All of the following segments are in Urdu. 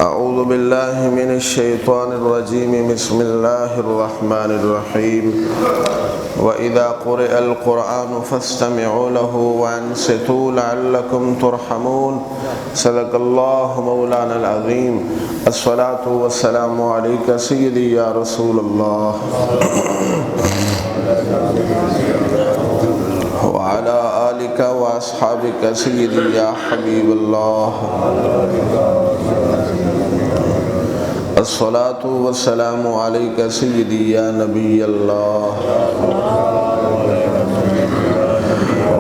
اعوذ باللہ من الشیطان الرجیم بسم اللہ الرحمن الرحیم وَإِذَا قُرِئَ الْقُرْآنُ فَاسْتَمِعُوا لَهُ وَأَنصِتُوا لَعَلَّكُمْ تُرْحَمُونَ صدق اللہ مولانا العظیم الصلاة والسلام علیکہ سیدی یا رسول اللہ وعلى آلك وأصحابك سيدي يا حبيب الله الصلاة والسلام عليك سيدي يا نبي الله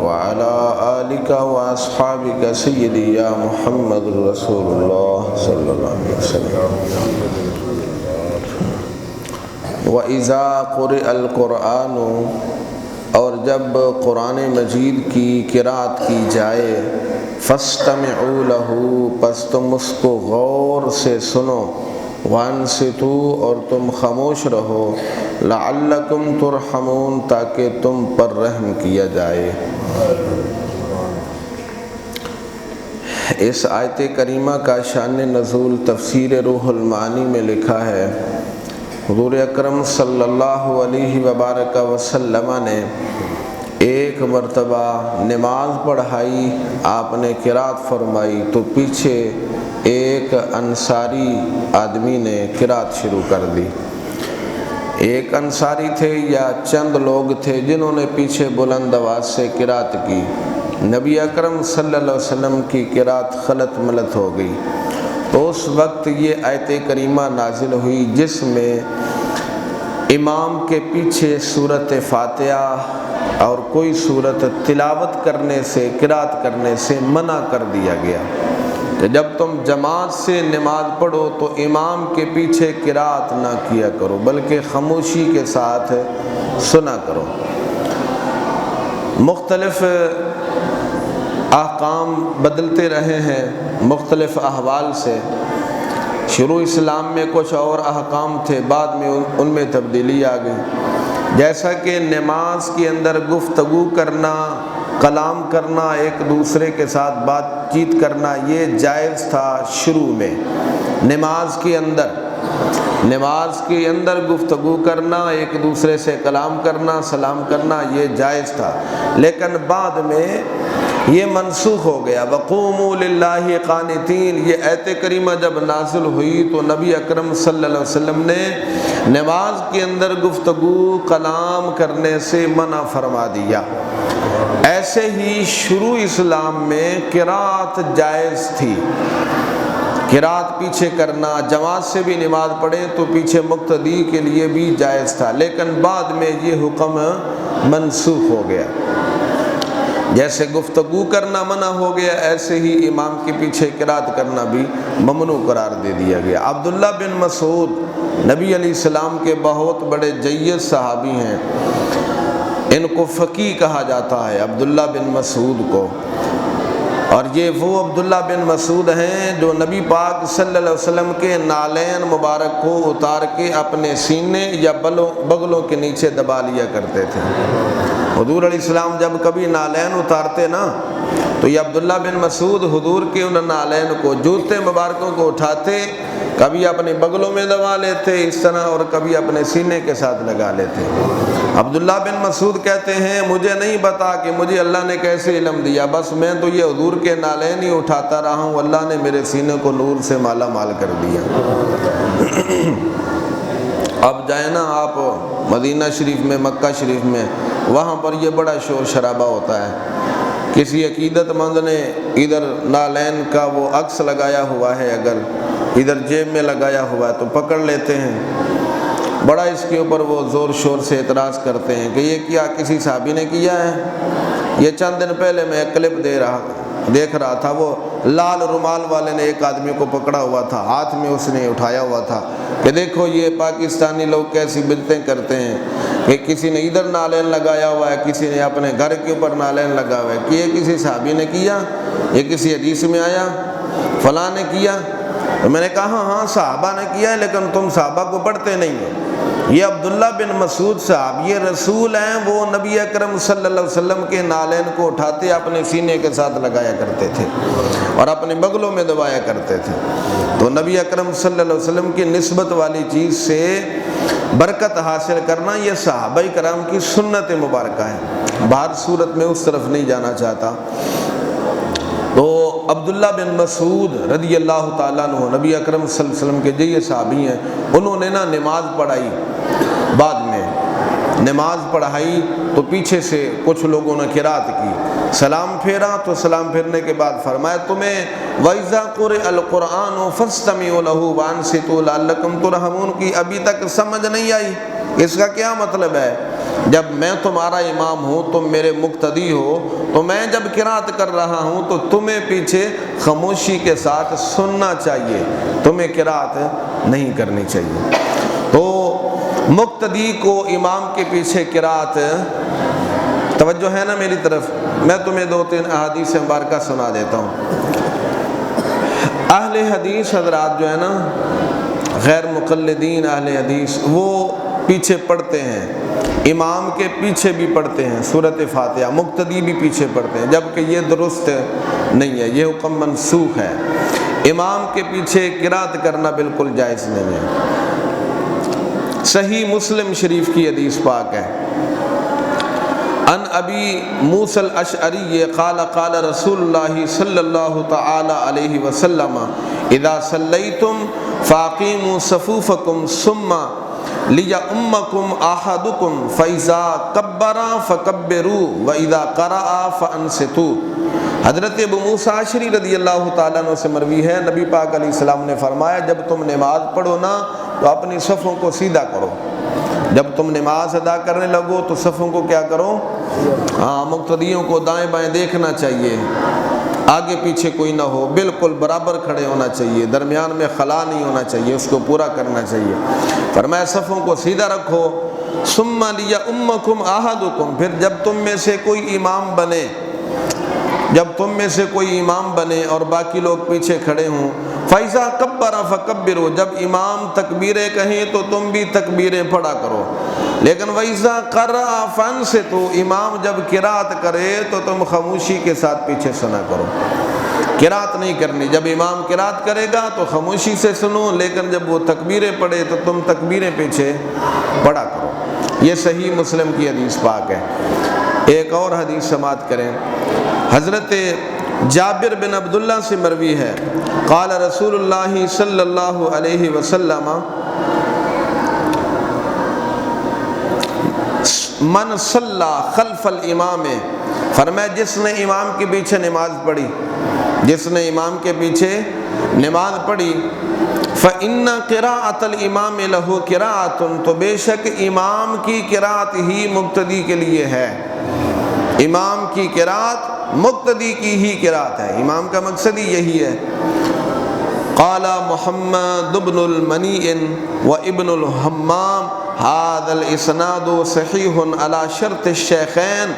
وعلى آلك وأصحابك سيدي يا محمد رسول الله صلى الله عليه وسلم وإذا قرئ القرآن اور جب قرآن مجید کی قرأت کی جائے فاستمعوا لہ پس تم اس کو غور سے سنو وانصتوا اور تم خاموش رہو لعلکم ترحمون تاکہ تم پر رحم کیا جائے۔ اس آیت کریمہ کا شان نزول تفسیر روح المعانی میں لکھا ہے حضور اکرم صلی اللہ علیہ وبارک وسلم نے ایک مرتبہ نماز پڑھائی، آپ نے قرأت فرمائی تو پیچھے ایک انصاری آدمی نے قرأت شروع کر دی۔ ایک انصاری تھے یا چند لوگ تھے جنہوں نے پیچھے بلند آواز سے قرأت کی۔ نبی اکرم صلی اللہ علیہ وسلم کی قرأت خلط ملط ہو گئی تو اس وقت یہ آیت کریمہ نازل ہوئی جس میں امام کے پیچھے سورۃ فاتحہ اور کوئی سورت تلاوت کرنے سے قرأت کرنے سے منع کر دیا گیا کہ جب تم جماعت سے نماز پڑھو تو امام کے پیچھے قرأت نہ کیا کرو بلکہ خاموشی کے ساتھ سنا کرو۔ مختلف احکام بدلتے رہے ہیں مختلف احوال سے۔ شروع اسلام میں کچھ اور احکام تھے، بعد میں ان میں تبدیلی آ گئی، جیسا کہ نماز کے اندر گفتگو کرنا، کلام کرنا، ایک دوسرے کے ساتھ بات چیت کرنا یہ جائز تھا شروع میں۔ نماز کے اندر گفتگو کرنا، ایک دوسرے سے کلام کرنا، سلام کرنا یہ جائز تھا، لیکن بعد میں یہ منسوخ ہو گیا۔ وَقُومُوا لِلَّهِ قَانِتِينَ یہ آیت کریمہ جب نازل ہوئی تو نبی اکرم صلی اللہ علیہ وسلم نے نماز کے اندر گفتگو کلام کرنے سے منع فرما دیا۔ ایسے ہی شروع اسلام میں قرأت جائز تھی، قرأت پیچھے کرنا، جماعت سے بھی نماز پڑھیں تو پیچھے مقتدی کے لیے بھی جائز تھا، لیکن بعد میں یہ حکم منسوخ ہو گیا۔ جیسے گفتگو کرنا منع ہو گیا ایسے ہی امام کے پیچھے قرأت کرنا بھی ممنوع قرار دے دیا گیا۔ عبداللہ بن مسعود نبی علیہ السلام کے بہت بڑے جید صحابی ہیں، ان کو فقیہ کہا جاتا ہے عبداللہ بن مسعود کو، اور یہ وہ عبداللہ بن مسعود ہیں جو نبی پاک صلی اللہ علیہ وسلم کے نالین مبارک کو اتار کے اپنے سینے یا بغلوں کے نیچے دبا لیا کرتے تھے۔ حضور علیہ السلام جب کبھی نالین اتارتے نا تو یہ عبداللہ بن مسعود حضور کے ان نالین کو، جوتے مبارکوں کو اٹھاتے، کبھی اپنے بغلوں میں دبا لیتے اس طرح اور کبھی اپنے سینے کے ساتھ لگا لیتے۔ عبداللہ بن مسعود کہتے ہیں مجھے نہیں پتا کہ مجھے اللہ نے کیسے علم دیا، بس میں تو یہ حضور کے نالین ہی اٹھاتا رہا ہوں، اللہ نے میرے سینے کو نور سے مالا مال کر دیا۔ اب جائیں نا آپ مدینہ شریف میں، مکہ شریف میں، وہاں پر یہ بڑا شور شرابہ ہوتا ہے۔ کسی عقیدت مند نے ادھر نالین کا وہ عکس لگایا ہوا ہے، اگر ادھر جیب میں لگایا ہوا ہے تو پکڑ لیتے ہیں، بڑا اس کے اوپر وہ زور شور سے اعتراض کرتے ہیں کہ یہ کیا کسی صحابی نے کیا ہے؟ یہ چند دن پہلے میں کلپ دیکھ رہا تھا، وہ لال رومال والے نے ایک آدمی کو پکڑا ہوا تھا، ہاتھ میں اس نے اٹھایا ہوا تھا کہ دیکھو یہ پاکستانی لوگ کیسی بدعتیں کرتے ہیں کہ کسی نے ادھر نالین لگایا ہوا ہے، کسی نے اپنے گھر کے اوپر نالین لگا ہوا ہے، کہ یہ کسی صحابی نے کیا؟ یہ کسی حدیث میں آیا؟ فلاں نے کیا؟ تو میں نے کہا ہاں صحابہ نے کیا ہے، لیکن تم صحابہ کو پڑھتے نہیں ہو۔ یہ عبداللہ بن مسعود صاحب یہ رسول ہیں، وہ نبی اکرم صلی اللہ علیہ وسلم کے نالین کو اٹھاتے اپنے سینے کے ساتھ لگایا کرتے تھے اور اپنے بغلوں میں دبایا کرتے تھے۔ تو نبی اکرم صلی اللہ علیہ وسلم کی نسبت والی چیز سے برکت حاصل کرنا یہ صحابہ کرام کی سنت مبارکہ ہے، باہر صورت میں اس طرف نہیں جانا چاہتا۔ تو عبداللہ بن مسعود رضی اللہ تعالیٰ عنہ نبی اکرم صلی اللہ علیہ وسلم کے یہ صحابی ہیں، انہوں نے نماز پڑھائی، بعد میں نماز پڑھائی تو پیچھے سے کچھ لوگوں نے قرات کی، سلام پھیرا تو سلام پھیرنے کے بعد فرمایا تمہیں وَإِذَا قُرِئَ الْقُرْآنُ فَاسْتَمِعُوا لَهُ وَأَنصِتُوا لَعَلَّكُمْ تُرْحَمُونَ کی ابھی تک سمجھ نہیں آئی؟ اس کا کیا مطلب ہے؟ جب میں تمہارا امام ہوں، تم میرے مقتدی ہو، تو میں جب قرات کر رہا ہوں تو تمہیں پیچھے خاموشی کے ساتھ سننا چاہیے، تمہیں قرات نہیں کرنی چاہیے۔ تو مقتدی کو امام کے پیچھے قرات، توجہ ہے نا میری طرف؟ میں تمہیں 2-3 احادیث مبارکہ سنا دیتا ہوں۔ اہل حدیث حضرات جو ہے نا، غیر مقلدین اہل حدیث، وہ پیچھے پڑھتے ہیں، امام کے پیچھے بھی پڑھتے ہیں سورۃ فاتحہ، مقتدی بھی پیچھے پڑھتے ہیں، جبکہ یہ درست نہیں ہے، یہ حکم منسوخ ہے۔ امام کے پیچھے قرات کرنا بالکل جائز نہیں ہے۔ صحیح مسلم شریف کی حدیث پاک ہے، ان ابی موسیٰ الاشعری قال قال رسول اللہ صلی اللہ تعالی علیہ وسلم اذا صلیتم فاقیموا صفوفکم ثم لیؤمکم احدکم فاذا کبر فکبروا واذا قرأ فانصتوا۔ حضرت ابو موسیٰ اشعری رضی اللہ تعالیٰ عنہ سے مروی ہے، نبی پاک علیہ السلام نے فرمایا جب تم نماز پڑھو نا تو اپنی صفوں کو سیدھا کرو، جب تم نماز ادا کرنے لگو تو صفوں کو کیا کرو؟ مقتدیوں کو دائیں بائیں دیکھنا چاہیے، آگے پیچھے کوئی نہ ہو، بالکل برابر کھڑے ہونا چاہیے، درمیان میں خلا نہیں ہونا چاہیے، اس کو پورا کرنا چاہیے۔ فرمایا صفوں کو سیدھا رکھو، ثم لیؤمکم احدکم، پھر جب تم میں سے کوئی امام بنے، جب تم میں سے کوئی امام بنے اور باقی لوگ پیچھے کھڑے ہوں، فَإِذَا كَبَّرَ فَكَبِّرُوا، جب امام تکبیریں کہیں تو تم بھی تکبیریں پڑھا کرو، لیکن وَإِذَا قَرَّأَ فَانصِتُوا، امام جب قرات کرے تو تم خاموشی کے ساتھ پیچھے سنا کرو، قرات نہیں کرنی، جب امام قرات کرے گا تو خاموشی سے سنو، لیکن جب وہ تکبیریں پڑھے تو تم تکبیریں پیچھے پڑھا کرو۔ یہ صحیح مسلم کی حدیث پاک ہے۔ ایک اور حدیث سماعت کریں، حضرت جابر بن عبداللہ سے مروی ہے، قال رسول اللہ صلی اللہ علیہ وسلم من صلی خلف الامام، فرمایا جس نے امام کے پیچھے نماز پڑھی، جس نے امام کے پیچھے نماز پڑھی، فَإِنَّ قِرَاءَةَ الْإِمَامِ لَهُ قِرَاءَةٌ، تو بے شک امام کی قرات ہی مقتدی کے لیے ہے، امام کی قرات مقتدی کی ہی قرات ہے، امام کا مقصد ہی یہی ہے۔ قال محمد بن المنیع وابن الحمام هذا الاسناد صحیح علی شرط الشیخین،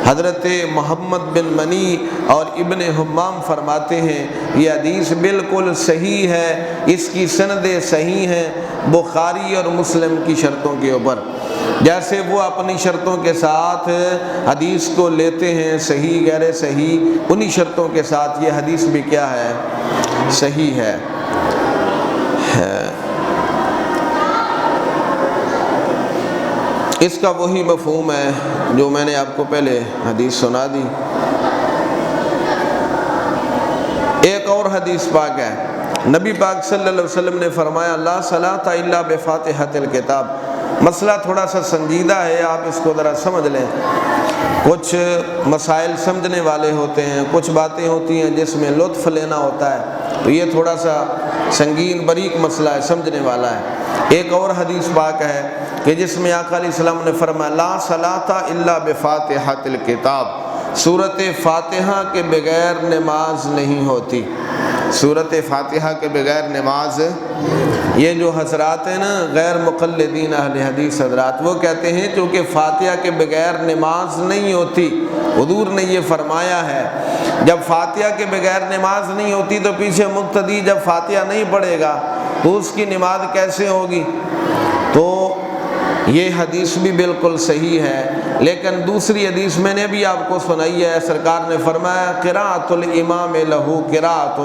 حضرت محمد بن منی اور ابن حمام فرماتے ہیں یہ حدیث بالکل صحیح ہے، اس کی سندیں صحیح ہیں بخاری اور مسلم کی شرطوں کے اوپر، جیسے وہ اپنی شرطوں کے ساتھ حدیث کو لیتے ہیں صحیح غیر صحیح، انہی شرطوں کے ساتھ یہ حدیث بھی کیا ہے؟ صحیح ہے۔ اس کا وہی مفہوم ہے جو میں نے آپ کو پہلے حدیث سنا دی۔ ایک اور حدیث پاک ہے، نبی پاک صلی اللہ علیہ وسلم نے فرمایا لا صلاۃ الا بفاتحۃ الکتاب۔ مسئلہ تھوڑا سا سنجیدہ ہے، آپ اس کو ذرا سمجھ لیں، کچھ مسائل سمجھنے والے ہوتے ہیں، کچھ باتیں ہوتی ہیں جس میں لطف لینا ہوتا ہے، تو یہ تھوڑا سا سنگین باریک مسئلہ ہے، سمجھنے والا ہے۔ ایک اور حدیث پاک ہے کہ جس میں آقا علیہ السلام نے فرمایا لا صلاۃ الا بفاتحۃ الکتاب، سورۃ فاتحہ کے بغیر نماز نہیں ہوتی، سورۃ فاتحہ کے بغیر نماز۔ یہ جو حضرات ہیں نا غیر مقلدین اہل حدیث حضرات، وہ کہتے ہیں چونکہ فاتحہ کے بغیر نماز نہیں ہوتی، حضور نے یہ فرمایا ہے جب فاتحہ کے بغیر نماز نہیں ہوتی تو پیچھے مقتدی جب فاتحہ نہیں پڑھے گا تو اس کی نماز کیسے ہوگی؟ تو یہ حدیث بھی بالکل صحیح ہے، لیکن دوسری حدیث میں نے بھی آپ کو سنائی ہے، سرکار نے فرمایا قراءۃ الامام لہ قراءۃ،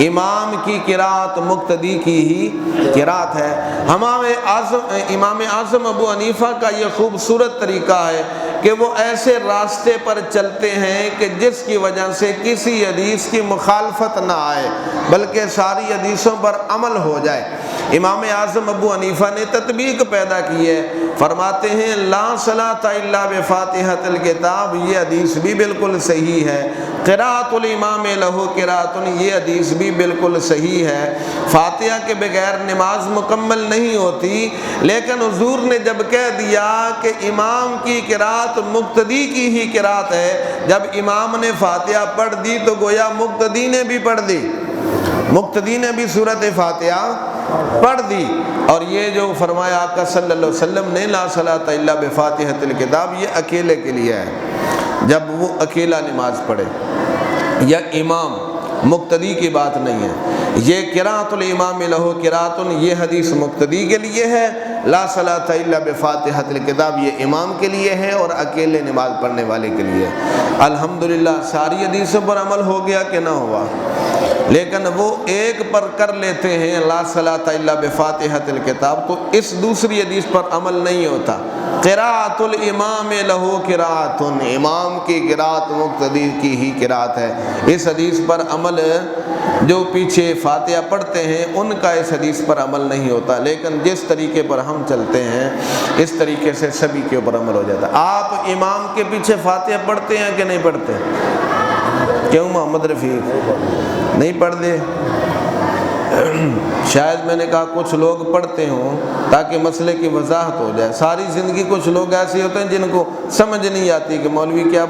امام کی قراءت مقتدی کی ہی قراءت ہے۔ امام اعظم ابو حنیفہ کا یہ خوبصورت طریقہ ہے کہ وہ ایسے راستے پر چلتے ہیں کہ جس کی وجہ سے کسی حدیث کی مخالفت نہ آئے بلکہ ساری حدیثوں پر عمل ہو جائے۔ امام اعظم ابو حنیفہ نے تطبیق پیدا کی ہے، فرماتے ہیں لا صلاۃ الا بفاتحۃ الکتاب، یہ حدیث بھی بالکل صحیح ہے۔ قراءۃ الامام لہ قراءۃ، یہ حدیث بھی بالکل صحیح ہے۔ فاتحہ کے بغیر نماز مکمل نہیں ہوتی، لیکن حضور نے جب کہہ دیا کہ امام کی قراءت مقتدی کی ہی قراءت ہے، جب امام نے فاتحہ پڑھ دی تو گویا مقتدی نے بھی پڑھ دی، مقتدی نے بھی سورۃ فاتحہ پڑھ دی۔ اور یہ جو فرمایا آقا صلی اللہ علیہ وسلم نے لا صلاۃ الا بفاتحۃ الکتاب، یہ اکیلے کے لیے ہے، جب وہ اکیلا نماز پڑھے یا امام، مقتدی کی بات نہیں ہے۔ یہ قراءۃ الامام لہ قراءۃ، یہ حدیث مقتدی کے لیے ہے، لا صلاۃ الا بفاتحۃ الکتاب یہ امام کے لیے ہے اور اکیلے نماز پڑھنے والے کے لیے ہے۔ الحمدللہ ساری حدیثوں پر عمل ہو گیا کہ نہ ہوا؟ لیکن وہ ایک پر کر لیتے ہیں لا صلاۃ الا بفاتحۃ الکتاب، تو اس دوسری حدیث پر عمل نہیں ہوتا۔ قراءۃ الامام لہ قراءۃ، امام کی قراءت مقتدی کی ہی قراءت ہے۔ اس حدیث پر عمل، جو پیچھے فاتحہ پڑھتے ہیں ان کا اس حدیث پر عمل نہیں ہوتا، لیکن جس طریقے پر ہم چلتے ہیں اس طریقے سے سبھی کے اوپر عمل ہو جاتا ہے۔ آپ امام کے پیچھے فاتحہ پڑھتے ہیں کہ نہیں پڑھتے؟ کیوں محمد رفیق نہیں پڑھتے؟ شاید میں نے کہا کچھ لوگ پڑھتے ہوں تاکہ مسئلے کی وضاحت ہو جائے۔ ساری زندگی کچھ لوگ ایسے ہوتے ہیں جن کو سمجھ نہیں آتی کہ مولوی کیا